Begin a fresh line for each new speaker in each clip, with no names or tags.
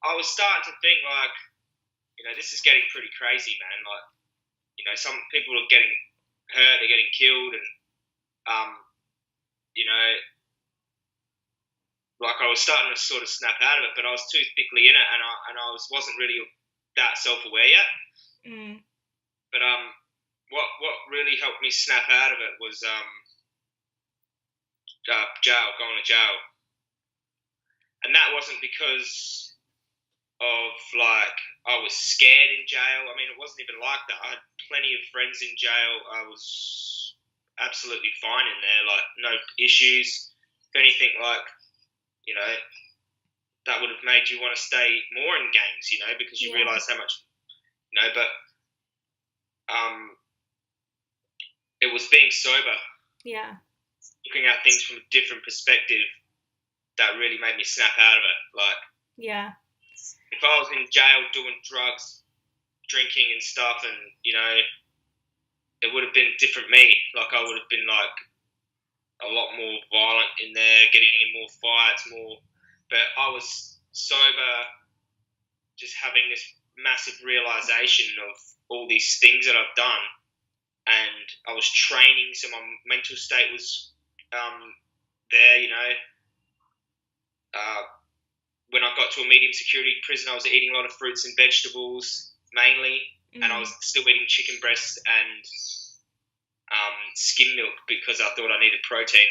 I was starting to think like, this is getting pretty crazy, man. Like, some people are getting hurt, they're getting killed, and um, you know, like I was starting to sort of snap out of it, but I was too thickly in it, and I wasn't really that self aware yet.
Mm.
But what really helped me snap out of it was going to jail, and that wasn't because of like I was scared in jail. I mean, it wasn't even like that. I had plenty of friends in jail. I was absolutely fine in there, like no issues. If anything, like that would have made you want to stay more in gangs, because you
Yeah.
realise how much, But it was being sober,
Yeah.
looking at things from a different perspective, that really made me snap out of it. Like,
Yeah.
if I was in jail doing drugs, drinking and stuff, and it would have been different me. Like, I would have been like a lot more violent in there, getting in more fights, more. But I was sober, just having this massive realization of all these things that I've done, and I was training, so my mental state was there. When I got to a medium security prison, I was eating a lot of fruits and vegetables mainly, and I was still eating chicken breasts and skim milk because I thought I needed protein.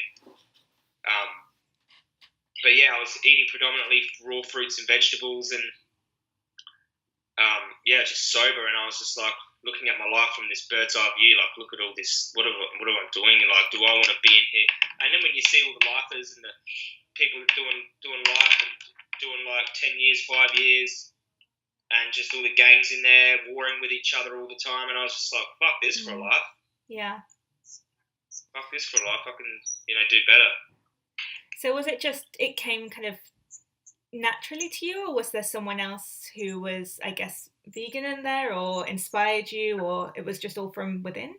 But yeah, I was eating predominantly raw fruits and vegetables, and just sober. And I was just like looking at my life from this bird's eye view, like, look at all this. What am I doing? Like, do I want to be in here? And then when you see all the lifers and the people doing life and doing like 10 years, 5 years, and just all the gangs in there warring with each other all the time, and I was just like, fuck this for a life.
Yeah.
Fuck this for a life. I can, do better.
So was it just, it came kind of naturally to you, or was there someone else who was, I guess, vegan in there, or inspired you, or it was just all from within?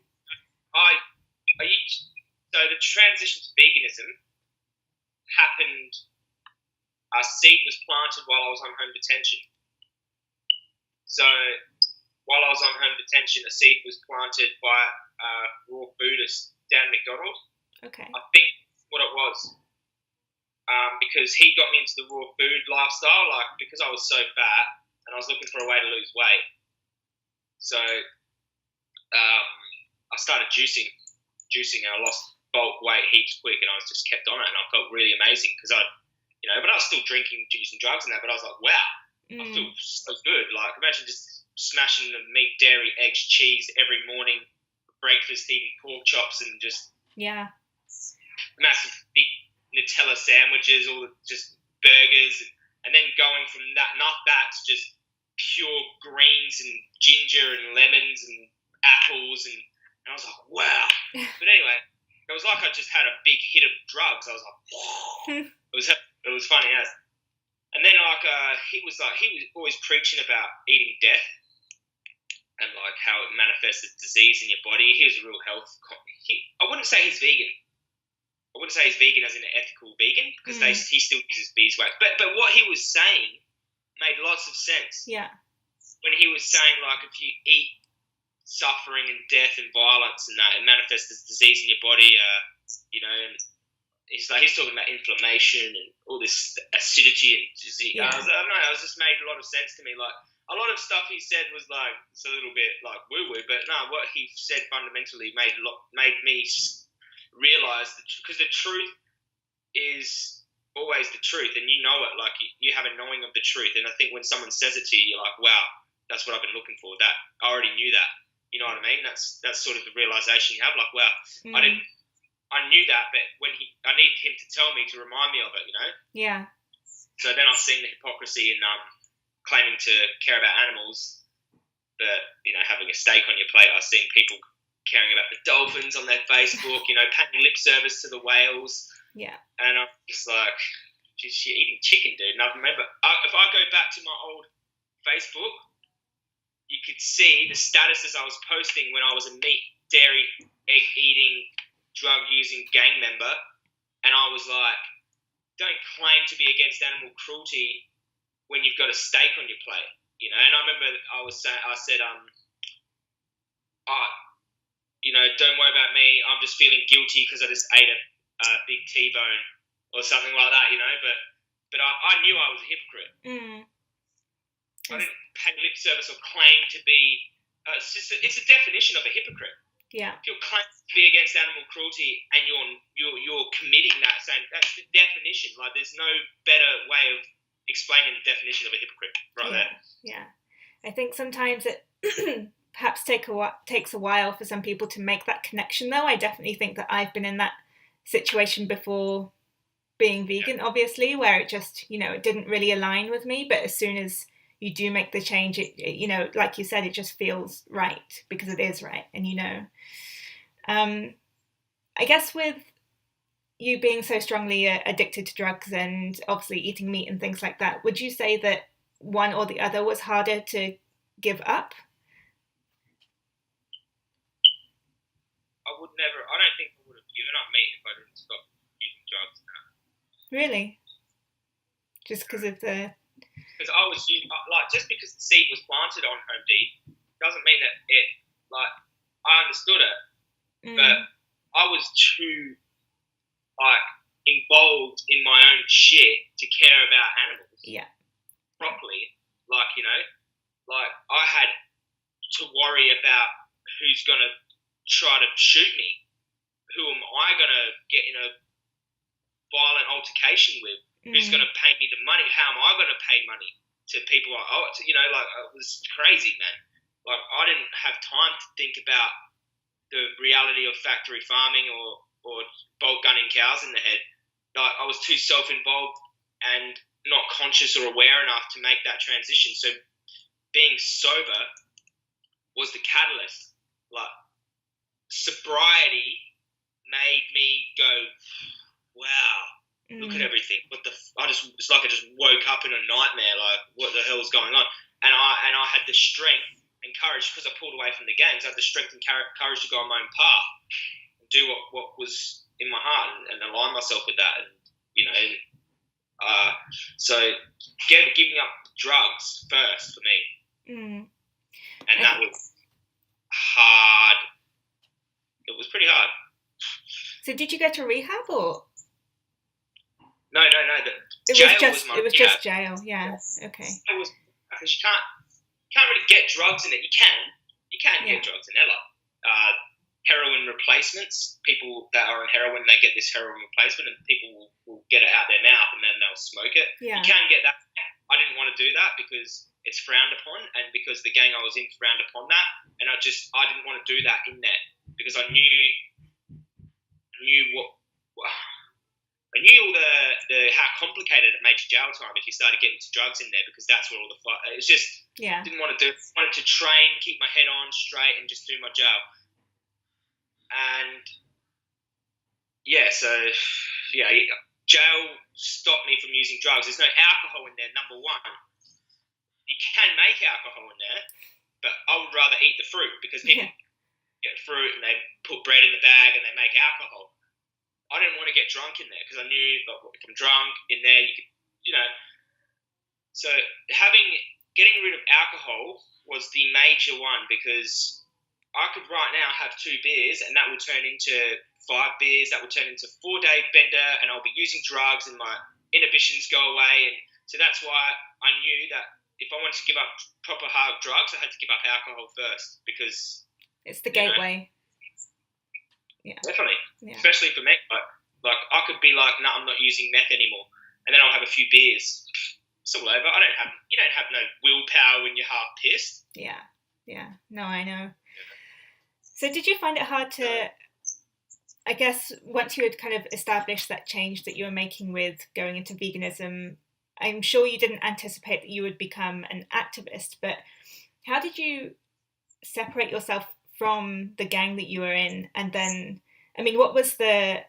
So the transition to veganism happened. A seed was planted while I was on home detention. So while I was on home detention, a seed was planted by a raw Buddhist, Dan McDonald.
Okay.
I think what it was, because he got me into the raw food lifestyle, like because I was so fat and I was looking for a way to lose weight. So I started juicing, and I lost bulk weight heaps quick, and I was just kept on it, and I felt really amazing because but I was still drinking, using drugs and that, but I was like, wow, I feel so good. Like, imagine just smashing the meat, dairy, eggs, cheese every morning for breakfast, eating pork chops and just massive big Nutella sandwiches, all the just burgers, and then going from not that to just pure greens and ginger and lemons and apples, and I was like, wow. But anyway, it was like I just had a big hit of drugs. I was like, whoa. It was funny as. And then he was always preaching about eating death and like how it manifests as disease in your body. He was a real health. I wouldn't say he's vegan. I wouldn't say he's vegan as in an ethical vegan, because he still uses beeswax. But what he was saying made lots of sense.
Yeah.
When he was saying, like, if you eat suffering and death and violence and that, it manifests as disease in your body, and he's talking about inflammation and all this acidity and disease.
Yeah.
I don't know, it just made a lot of sense to me. Like, a lot of stuff he said was like, it's a little bit like woo-woo, but no, what he said fundamentally made me realise that, because the truth is always the truth, and you know it. Like, you have a knowing of the truth, and I think when someone says it to you, you're like, wow, that's what I've been looking for. That I already knew that. You know what I mean? That's sort of the realization you have. Like, wow, I knew that, but I needed him to tell me, to remind me of it.
Yeah.
So then I've seen the hypocrisy in claiming to care about animals, but having a steak on your plate. I've seen people caring about the dolphins on their Facebook, paying lip service to the whales.
Yeah.
And I'm just like, geez, you're eating chicken, dude. And I remember, if I go back to my old Facebook, you could see the statuses I was posting when I was a meat, dairy, egg-eating, drug-using gang member. And I was like, don't claim to be against animal cruelty when you've got a steak on your plate, you know. And I remember I said, don't worry about me. I'm just feeling guilty because I just ate a big T-bone or something like that, you know. But I knew I was a hypocrite. I didn't pay lip service or claim to be. It's a definition of a hypocrite.
Yeah.
If you're claiming to be against animal cruelty and you're committing that, saying that's the definition. Like, there's no better way of explaining the definition of a hypocrite there.
Yeah. I think sometimes it perhaps takes a while for some people to make that connection, though. I definitely think that I've been in that situation before being vegan, obviously, where it just, it didn't really align with me. But as soon as you do make the change, it like you said, it just feels right because it is right. And, I guess with you being so strongly addicted to drugs and obviously eating meat and things like that, would you say that one or the other was harder to give up?
I don't think I would have given up meat if I didn't stop using drugs now.
Really? Just because of the...
Because I was just because the seed was planted on home deep doesn't mean that I understood it, but I was too involved in my own shit to care about animals properly. I had to worry about who's gonna try to shoot me. Who am I gonna get in a violent altercation with? Who's going to pay me the money? How am I going to pay money to people I owe it to? It was crazy, man. I didn't have time to think about the reality of factory farming or bolt gunning cows in the head. I was too self-involved and not conscious or aware enough to make that transition. So being sober was the catalyst. Sobriety made me go, wow. Look at everything. It's like I just woke up in a nightmare. What the hell is going on? And I had the strength and courage, because I pulled away from the gangs. I had the strength and courage to go on my own path and do what was in my heart and align myself with that. And so giving up drugs first for me, and that was hard. It was pretty hard.
So did you go to rehab or?
No.
It was just jail. Yeah. Okay.
It was because you can't really get drugs in it. You can get drugs in there, heroin replacements. People that are on heroin, they get this heroin replacement, and people will get it out their mouth and then they'll smoke it.
Yeah.
You can get that. I didn't want to do that because it's frowned upon, and because the gang I was in frowned upon that, and I didn't want to do that in there because I knew all the how complicated it made your jail time if you started getting to drugs in there, because that's where all the fight. It's just didn't want to do it. I wanted to train, keep my head on straight, and just do my job. And jail stopped me from using drugs. There's no alcohol in there. Number one, you can make alcohol in there, but I would rather eat the fruit, because people get fruit and they put bread in the bag and they make alcohol. I didn't want to get drunk in there because I knew if I'm drunk in there, you could, So getting rid of alcohol was the major one, because I could right now have 2 beers and that would turn into 5 beers. That would turn into 4-day bender, and I'll be using drugs and my inhibitions go away. And so that's why I knew that if I wanted to give up proper hard drugs, I had to give up alcohol first, because
it's the gateway.
Yeah, definitely. Yeah. Especially for me, like I could be like, no, I'm not using meth anymore, and then I'll have a few beers. It's all over. You don't have no willpower when you're half pissed.
Yeah. No, I know. So did you find it hard to, I guess, once you had kind of established that change that you were making with going into veganism, I'm sure you didn't anticipate that you would become an activist, but how did you separate yourself from the gang that you were in? And then, what was the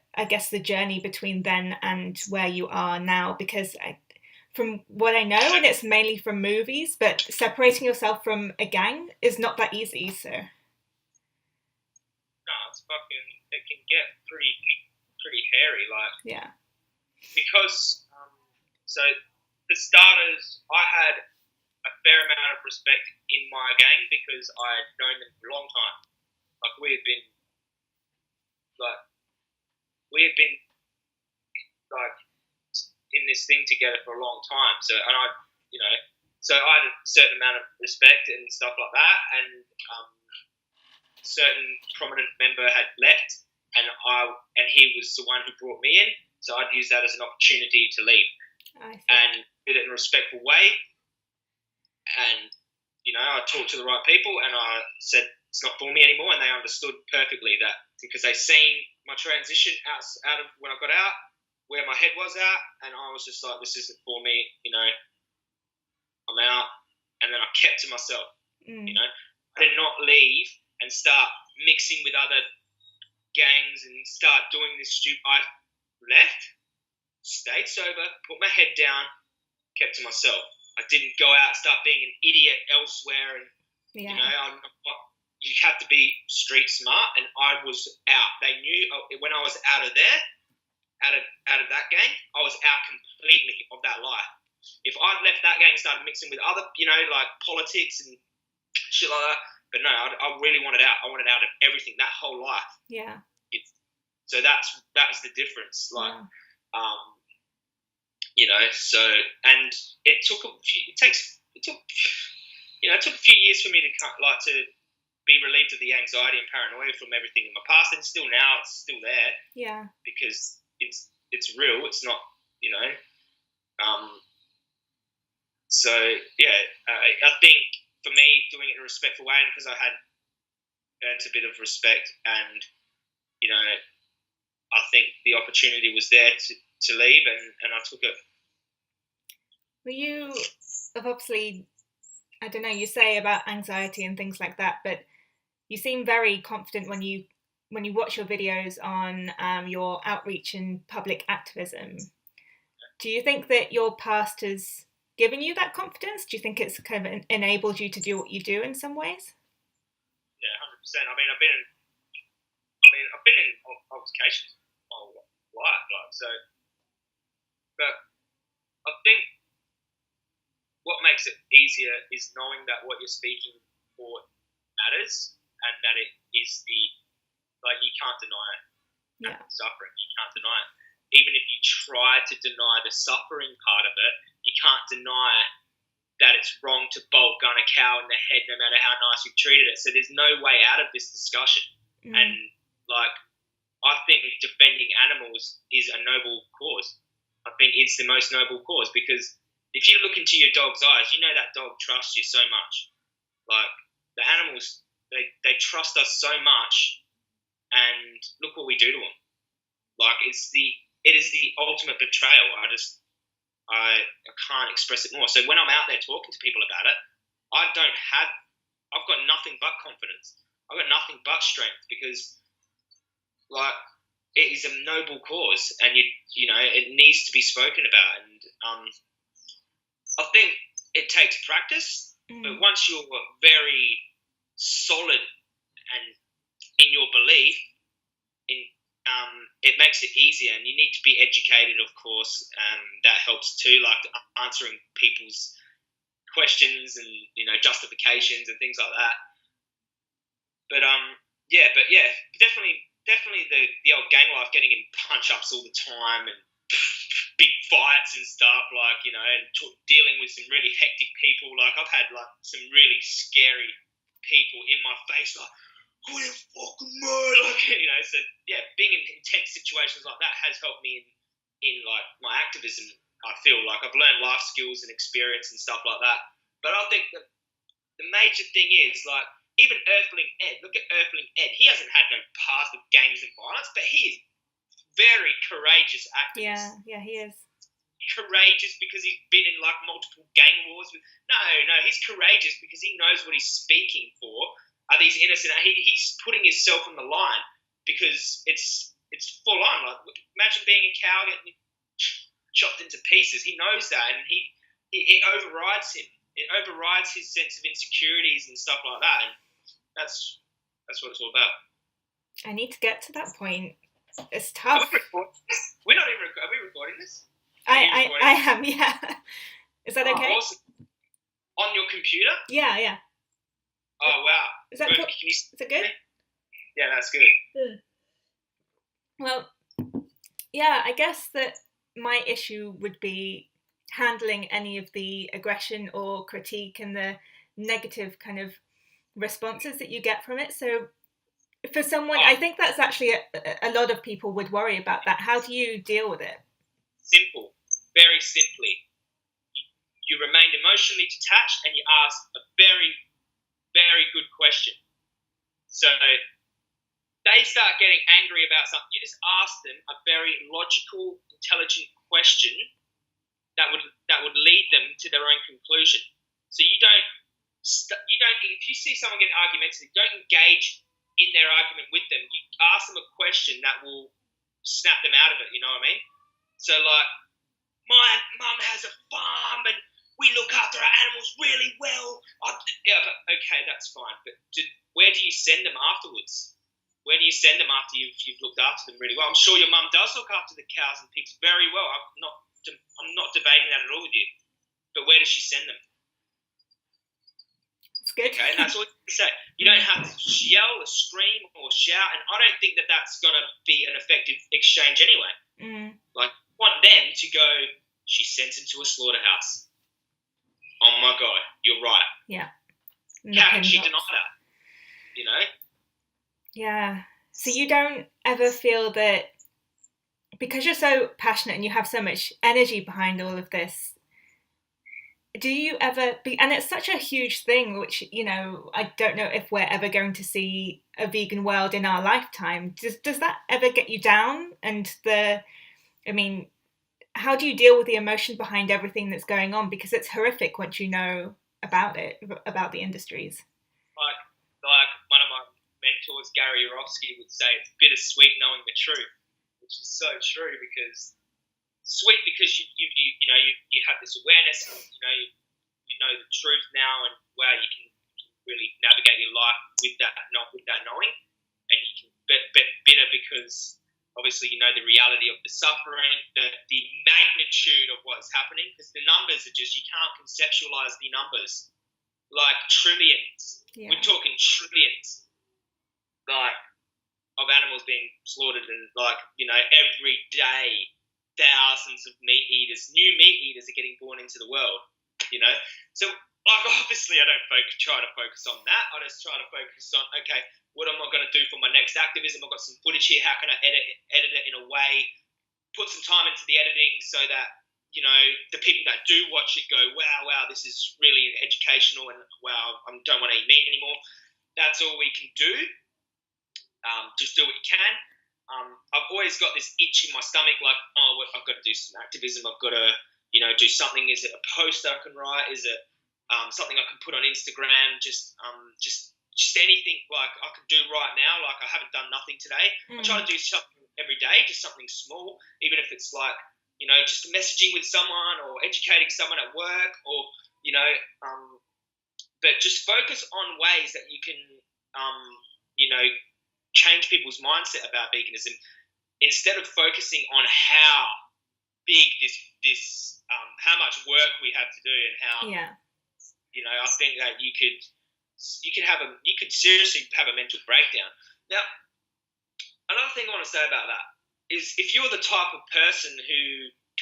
journey between then and where you are now? Because from what I know, and it's mainly from movies, but separating yourself from a gang is not that easy, so.
No, it can get pretty hairy,
Yeah.
Because, so for starters, I had a fair amount of respect in my gang because I had known them for a long time. Like we had been like in this thing together for a long time. So so I had a certain amount of respect and stuff like that. And certain prominent member had left, and he was the one who brought me in. So I'd use that as an opportunity to leave, and did it in a respectful way. And I talked to the right people, and I said it's not for me anymore, and they understood perfectly that because they seen my transition out of when I got out, where my head was at, and I was just like, this isn't for me, I'm out. And then I kept to myself, I did not leave and start mixing with other gangs and start doing this stupid. I left, stayed sober, put my head down, kept to myself. I didn't go out and start being an idiot elsewhere, and you have to be street smart, and I was out. They knew when I was out of there, out of that gang, I was out completely of that life. If I'd left that gang and started mixing with other, like politics and shit like that, but no, I really wanted out. I wanted out of everything, that whole life.
Yeah.
So that's the difference. Like, So, and it took a few years for me to be relieved of the anxiety and paranoia from everything in my past, and still now it's still there.
Yeah.
Because it's real. It's not, So I think for me doing it in a respectful way, and because I had earned a bit of respect, and I think the opportunity was there to leave, and I took it.
Well, you have obviously, I don't know, you say about anxiety and things like that, but you seem very confident when you watch your videos on your outreach and public activism. Do you think that your past has given you that confidence? Do you think it's kind of enabled you to do what you do in some ways?
Yeah, 100%. I mean, I've been in altercations my whole life, but I think what makes it easier is knowing that what you're speaking for matters, and that it is you can't deny it.
Yeah.
Suffering, you can't deny it. Even if you try to deny the suffering part of it, you can't deny that it's wrong to bolt gun a cow in the head no matter how nice you've treated it. So there's no way out of this discussion. And I think defending animals is a noble cause. I think it's the most noble cause, because if you look into your dog's eyes, you know that dog trusts you so much. Like, the animals, they trust us so much, and look what we do to them. Like, it is the ultimate betrayal. I can't express it more. So when I'm out there talking to people about it, I've got nothing but confidence. I've got nothing but strength, because like, it is a noble cause, and it needs to be spoken about. And I think it takes practice, but once you're very solid and in your belief, it makes it easier. And you need to be educated, of course, and that helps too, like answering people's questions and justifications and things like that. But definitely the old gang life, getting in punch ups all the time and big fights and stuff, and dealing with some really hectic people. Like, I've had some really scary people in my face, like, who the fucking murder? So yeah, being in intense situations like that has helped me in my activism. I feel like I've learned life skills and experience and stuff like that. But I think that the major thing is, even Earthling Ed. Look at Earthling Ed. He hasn't had no past of gangs and violence, but he is very courageous activist.
Yeah, he is.
Courageous because he's been in multiple gang wars. He's courageous because he knows what he's speaking for. Are these innocent? He's putting himself on the line because it's full on. Like, imagine being a cow getting chopped into pieces. He knows that, and it overrides him. It overrides his sense of insecurities and stuff like that, and that's what it's all about.
I need to get to that point. It's tough.
We're not even. Are we recording this?
I am, yeah. Is that okay?
Awesome. On your computer?
Yeah.
Oh, wow.
Is that cool? Is it good?
Yeah, that's good.
Well, yeah, I guess that my issue would be handling any of the aggression or critique and the negative kind of responses that you get from it. So for someone, I think that's actually a lot of people would worry about that. How do you deal with it?
Simple. Very simply. You remain emotionally detached and you ask a very, very good question. So they start getting angry about something. You just ask them a very logical, intelligent question that would lead them to their own conclusion. So you don't. If you see someone getting argumentative, don't engage in their argument with them. You ask them a question that will snap them out of it. You know what I mean? So like, my mum has a farm and we look after our animals really well. Okay, that's fine. But where do you send them afterwards? Where do you send them after you've looked after them really well? I'm sure your mum does look after the cows and pigs very well. I'm not debating that at all with you. But where does she send them?
It's good.
Okay, and that's all you say. You don't have to yell or scream or shout, and I don't think that that's going to be an effective exchange anyway. Like, I want them to go, she sends him to a slaughterhouse. Oh my God, you're right.
Yeah.
How can she deny that? You know?
Yeah. So you don't ever feel that, because you're so passionate and you have so much energy behind all of this, do you ever and it's such a huge thing, which, you know, I don't know if we're ever going to see a vegan world in our lifetime. Does that ever get you down? And how do you deal with the emotion behind everything that's going on? Because it's horrific once you know about it, about the industries.
Like one of my mentors, Gary Yourofsky, would say, it's bittersweet knowing the truth, which is so true, because sweet because you have this awareness, you know the truth now, and wow, you can really navigate your life with that knowing, and you can but bitter because obviously you know the reality of the suffering, the magnitude of what's happening, because the numbers are just, you can't conceptualize the numbers, like trillions. Yeah. We're talking trillions, like, of animals being slaughtered, and like, you know, every day thousands of new meat eaters are getting born into the world, you know. So like, obviously I don't try to focus on that. I just try to focus on, okay, what am I going to do for my next activism? I've got some footage here. How can I edit it in a way, put some time into the editing so that, you know, the people that do watch it go, wow, this is really educational, and wow, I don't want to eat meat anymore. That's all we can do. Just do what you can. I've always got this itch in my stomach, like, I've got to do some activism. I've got to, you know, do something. Is it a post that I can write? Is it something I can put on Instagram? Just anything like I can do right now. Like, I haven't done nothing today. I try to do something every day, just something small, even if it's like, you know, just messaging with someone or educating someone at work, or, you know, but just focus on ways that you can, you know, change people's mindset about veganism, instead of focusing on how big this how much work we have to do, and how, you know, I think that you could seriously have a mental breakdown. Now, another thing I want to say about that is, if you're the type of person who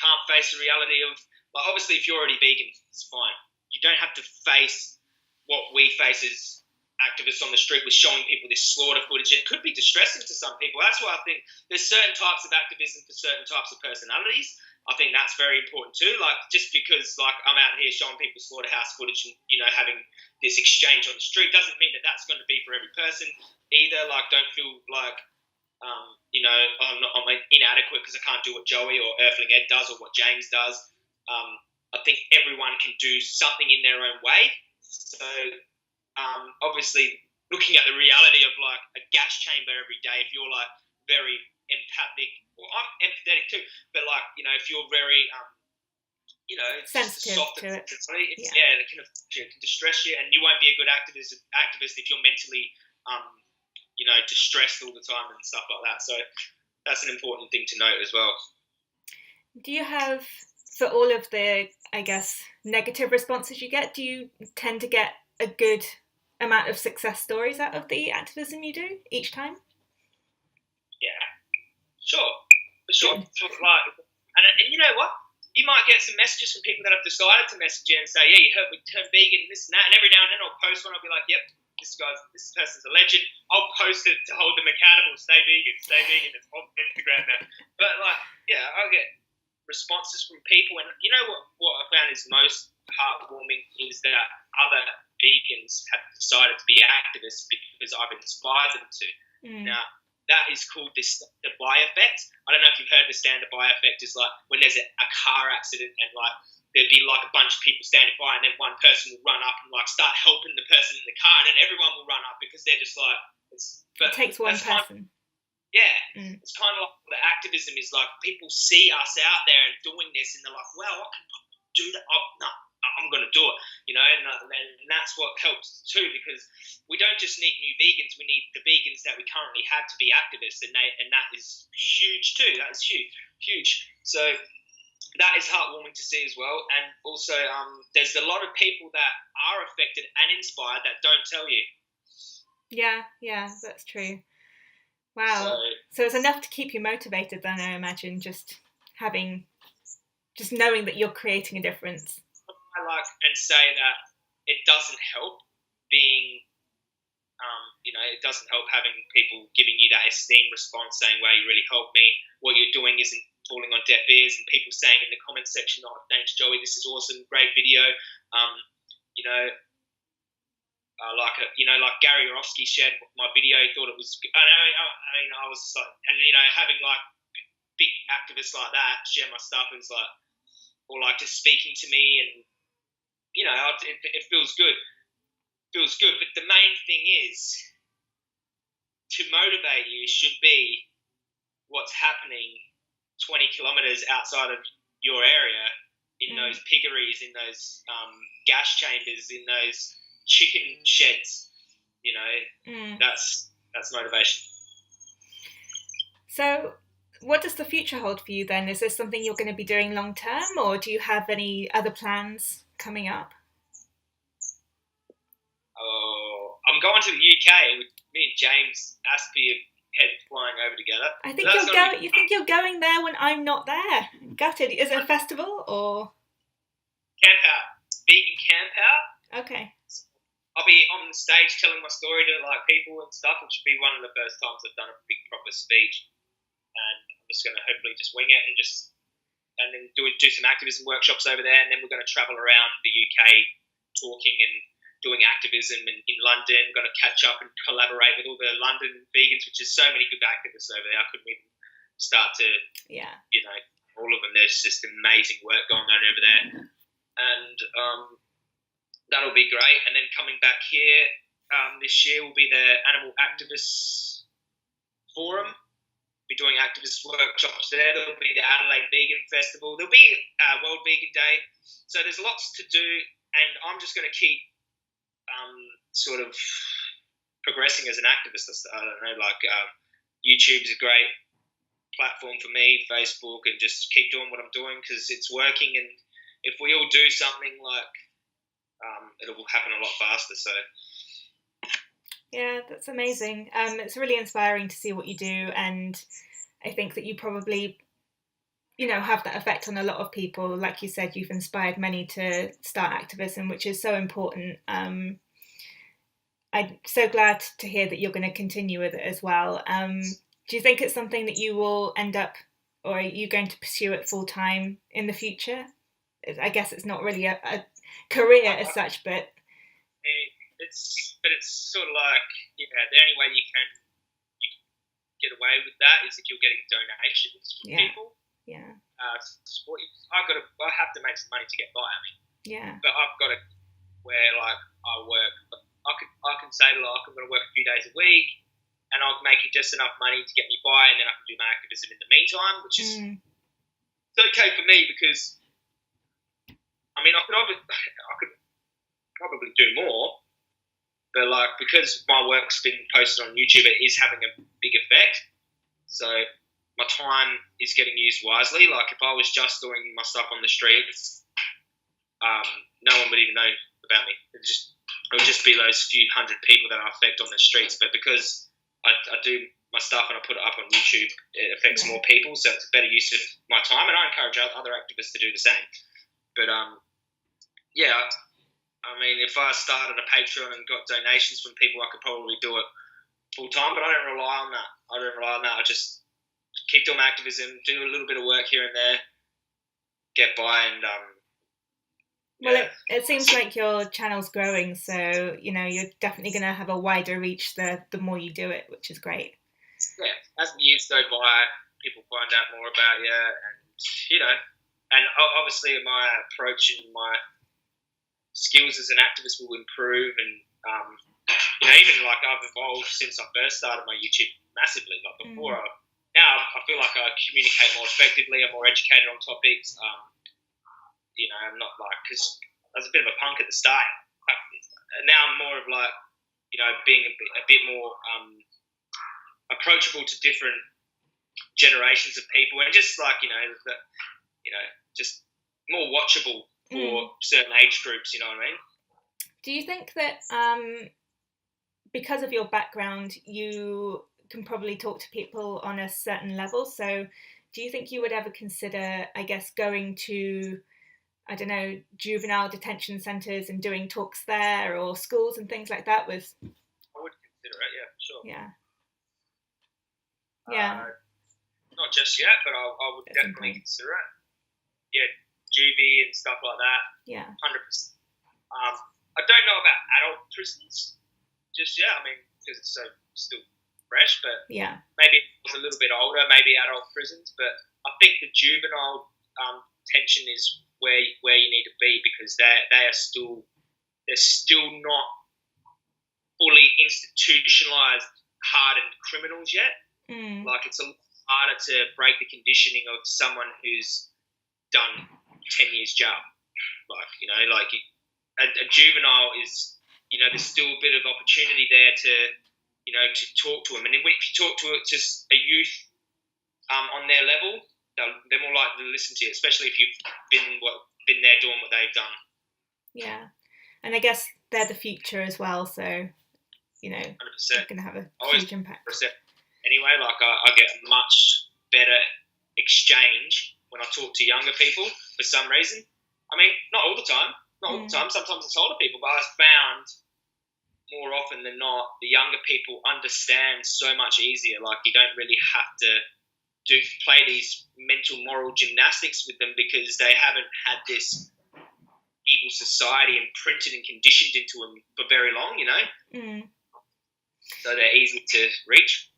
can't face the reality of, like, obviously if you're already vegan, it's fine. You don't have to face what we face as activists on the street with showing people this slaughter footage. It could be distressing to some people. That's why I think there's certain types of activism for certain types of personalities. I think that's very important too. Like, just because, like, I'm out here showing people slaughterhouse footage and, you know, having this exchange on the street doesn't mean that that's going to be for every person either. Like, don't feel like, you know, I'm inadequate because I can't do what Joey or Earthling Ed does, or what James does. I think everyone can do something in their own way. So, obviously, looking at the reality of, like, a gas chamber every day, if you're, like, very empathic, well, I'm empathetic too, but, like, you know, if you're very, you know,
sensitive
soft
to it,
it can distress you, and you won't be a good activist if you're mentally, you know, distressed all the time and stuff like that. So that's an important thing to note as well.
Do you have for all of the, I guess, negative responses you get, do you tend to get a good amount of success stories out of the activism you do each time?
Yeah, sure, for sure. And you know what? You might get some messages from people that have decided to message you and say, yeah, you heard we turned vegan and this and that. And every now and then I'll post one. I'll be like, yep, this person's a legend. I'll post it to hold them accountable. Stay vegan, stay vegan. It's on Instagram now. But like, yeah, I'll get responses from people. And you know what I found is most heartwarming is that other vegans have decided to be activists because I've inspired them to. Now, that is called the buy effect. I don't know if you've heard the standard buy effect is like when there's a car accident and like there'd be like a bunch of people standing by and then one person will run up and like start helping the person in the car and then everyone will run up because they're just like
it takes one person.
It's kind of like the activism is like people see us out there and doing this and they're like, well, I can do that. No, I'm going to do it, you know, and that's what helps too because we don't just need new vegans, we need the vegans that we currently have to be activists, and that is huge too. That is huge. So that is heartwarming to see as well. And also, there's a lot of people that are affected and inspired that don't tell you.
Yeah, that's true. Wow. So it's enough to keep you motivated then, I imagine, just knowing that you're creating a difference.
I like and say that it doesn't help being, it doesn't help having people giving you that esteemed response saying, wow, you really helped me. What you're doing isn't falling on deaf ears, and people saying in the comments section, oh, thanks, Joey, this is awesome, great video. Like Gary Orofsky shared my video, he thought it was, I was like, and, having like big activists like that share my stuff, it's like, or like just speaking to me and, it feels good. But the main thing is to motivate you should be what's happening 20 kilometers outside of your area in those piggeries, in those gas chambers, in those chicken sheds. That's motivation.
So what does the future hold for you then? Is this something you're going to be doing long term, or do you have any other plans coming up?
I'm going to the UK with me and James Aspie headed flying over together.
I think you think you're going there when I'm not there. Gutted. Is it a festival or
camp out? Vegan camp out.
Okay.
I'll be on the stage telling my story to like people and stuff, which will be one of the first times I've done a big proper speech. And I'm just going to hopefully just wing it and then do some activism workshops over there, and then we're going to travel around the UK talking and doing activism in London. Going to catch up and collaborate with all the London vegans, which is so many good activists over there. I couldn't even start to, all of them. There's just amazing work going on over there, and that'll be great. And then coming back here this year will be the Animal Activists Forum. Be doing activist workshops there. There'll be the Adelaide Vegan Festival. There'll be World Vegan Day. So there's lots to do, and I'm just going to keep sort of progressing as an activist. I don't know, YouTube is a great platform for me, Facebook, and just keep doing what I'm doing because it's working. And if we all do something, it will happen a lot faster. So.
Yeah, that's amazing. It's really inspiring to see what you do, and I think that you probably, have that effect on a lot of people. Like you said, you've inspired many to start activism, which is so important. I'm so glad to hear that you're going to continue with it as well. Do you think it's something that you will end up, or are you going to pursue it full time in the future? I guess it's not really a career as such, but
it's sort of like, the only way you can get away with that is if you're getting donations from people.
Yeah.
I have to make some money to get by.
Yeah.
But I've got to where I work. I can say I'm going to work a few days a week, and I'll make just enough money to get me by, and then I can do my activism in the meantime, which is it's okay for me because I could probably do more. But because my work's been posted on YouTube, it is having a big effect. So my time is getting used wisely. Like if I was just doing my stuff on the streets, no one would even know about me. It would just be those few hundred people that I affect on the streets. But because I do my stuff and I put it up on YouTube, it affects more people, so it's a better use of my time. And I encourage other activists to do the same. But yeah, I mean, if I started a Patreon and got donations from people, I could probably do it full time. But I don't rely on that. I just keep doing my activism, do a little bit of work here and there, get by, and
well, it seems like your channel's growing, so you're definitely going to have a wider reach the more you do it, which is great.
Yeah, as the years go by, people find out more about you, and obviously my approach and my skills as an activist will improve, and even like I've evolved since I first started my YouTube massively. Like before, now I feel like I communicate more effectively. I'm more educated on topics. I'm not like, because I was a bit of a punk at the start. Now I'm more of like, being a bit more approachable to different generations of people, and just like just more watchable for certain age groups. You know what I mean?
Do you think that because of your background, you can probably talk to people on a certain level? So do you think you would ever consider, I guess, going to, I don't know, juvenile detention centres and doing talks there, or schools and things like that with?
I would consider it, yeah, for sure.
Yeah. Yeah.
Not just yet, but I would definitely consider it. Yeah, juvie and stuff like that.
Yeah.
100%. I don't know about adult prisons just yet. I mean, because it's so still fresh, but
yeah,
maybe it was a little bit older, maybe adult prisons. But I think the juvenile detention is where you need to be, because they're still not fully institutionalized hardened criminals yet. Like it's a lot harder to break the conditioning of someone who's done 10 years jail. Like a juvenile is, there's still a bit of opportunity there to talk to them. And if you talk to just a youth on their level, they're more likely to listen to you, especially if you've been there doing what they've done.
Yeah, and I guess they're the future as well, so
100%.
It's going to have a huge impact.
Anyway, like I get a much better exchange when I talk to younger people for some reason. I mean, not all the time. Sometimes it's older people, but I've found more often than not, the younger people understand so much easier. Like you don't really have to play these mental moral gymnastics with them, because they haven't had this evil society imprinted and conditioned into them for very long, So they're easy to reach.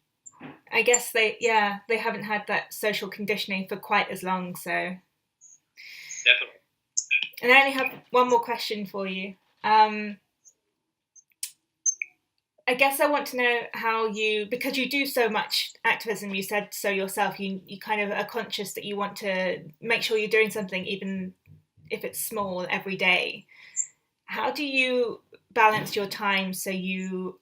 I guess they haven't had that social conditioning for quite as long, so
definitely.
And I only have one more question for you. I guess I want to know how you, because you do so much activism, you said so yourself, you kind of are conscious that you want to make sure you're doing something, even if it's small, every day. How do you balance your time so you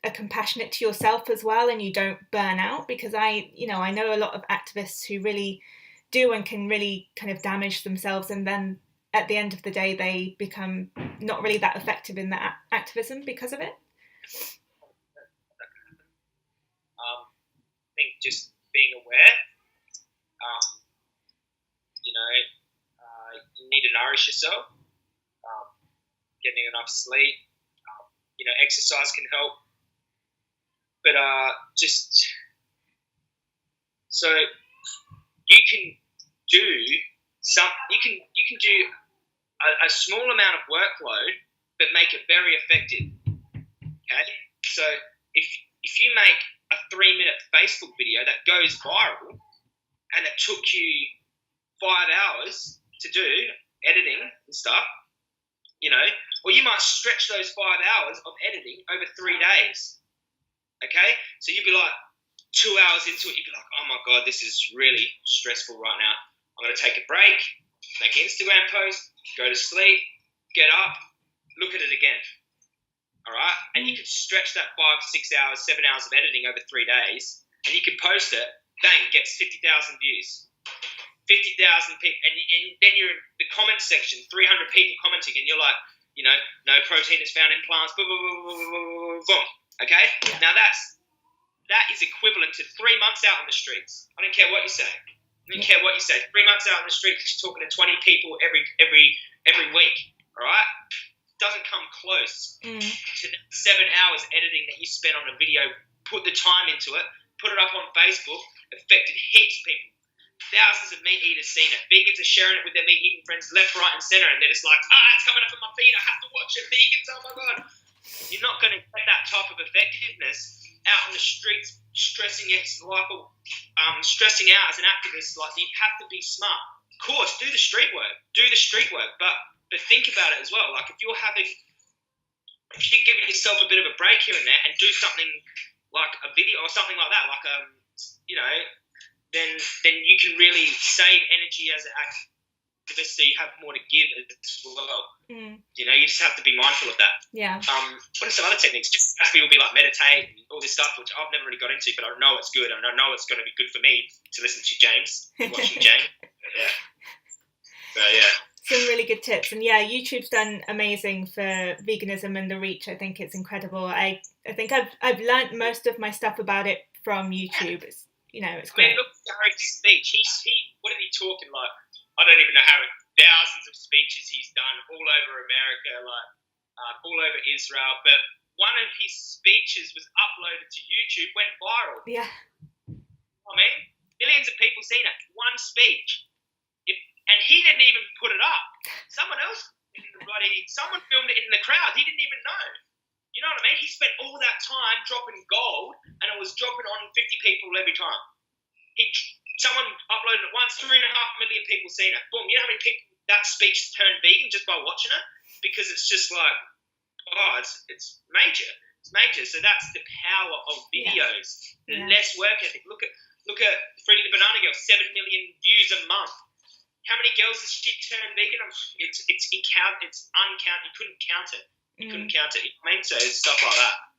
are compassionate to yourself as well and you don't burn out? Because I know a lot of activists who really do and can really kind of damage themselves, and then at the end of the day they become not really that effective in their activism because of it.
I think just being aware, you need to nourish yourself, getting enough sleep, exercise can help, but just so you can do you can do a small amount of workload but make it very effective. Okay, so if you make a 3-minute Facebook video that goes viral and it took you 5 hours to do editing and stuff, or you might stretch those 5 hours of editing over 3 days. Okay, so you'd be like 2 hours into it, you'd be like, oh my god, this is really stressful right now. I'm going to take a break, make an Instagram post, go to sleep, get up, look at it again. All right? And you could stretch that 5, 6 hours, 7 hours of editing over 3 days, and you could post it, bang, gets 50,000 views. 50,000 people, and then you're in the comment section, 300 people commenting, and you're like, no protein is found in plants, boom, boom, boom, boom, boom, boom. Okay? Yeah. Now that is equivalent to 3 months out on the streets. I don't care what you say. I don't care what you say. 3 months out on the streets, you're talking to 20 people every week. All right? Doesn't come close to the 7 hours editing that you spent on a video. Put the time into it. Put it up on Facebook. Affected heaps of people. Thousands of meat eaters seen it. Vegans are sharing it with their meat eating friends left, right, and centre, and they're just like, it's coming up in my feed. I have to watch it. Vegans, oh my god! You're not going to get that type of effectiveness out on the streets, stressing out as an activist. Like, you have to be smart. Of course, do the street work, but think about it as well. Like, if you're giving yourself a bit of a break here and there, and do something like a video or something like that, like then you can really save energy as an activist, so you have more to give as well. You just have to be mindful of that.
Yeah.
What are some other techniques? Just people be like meditate and all this stuff, which I've never really got into, but I know it's good, and I know it's going to be good for me to listen to James, watching James. Yeah. So yeah.
Some really good tips, and yeah, YouTube's done amazing for veganism and the reach. I think it's incredible. I think I've learnt most of my stuff about it from YouTube. It's great.
I mean, look at Gary's speech. He what did he talking like? I don't even know how thousands of speeches he's done all over America, like all over Israel. But one of his speeches was uploaded to YouTube, went viral.
Yeah.
I mean, millions of people seen it. One speech. And he didn't even put it up. Someone filmed it in the crowd. He didn't even know. You know what I mean? He spent all that time dropping gold, and it was dropping on 50 people every time. Someone uploaded it once, 3.5 million people seen it. Boom. You know how many people that speech has turned vegan just by watching it? Because it's just like, it's major. It's major. So that's the power of videos. Yeah. Less work ethic. Look at Freddie the Banana Girl, 7 million views a month. How many girls has she turned vegan? It's uncounted. You couldn't count it. You couldn't count it. I mean, so it's stuff like that.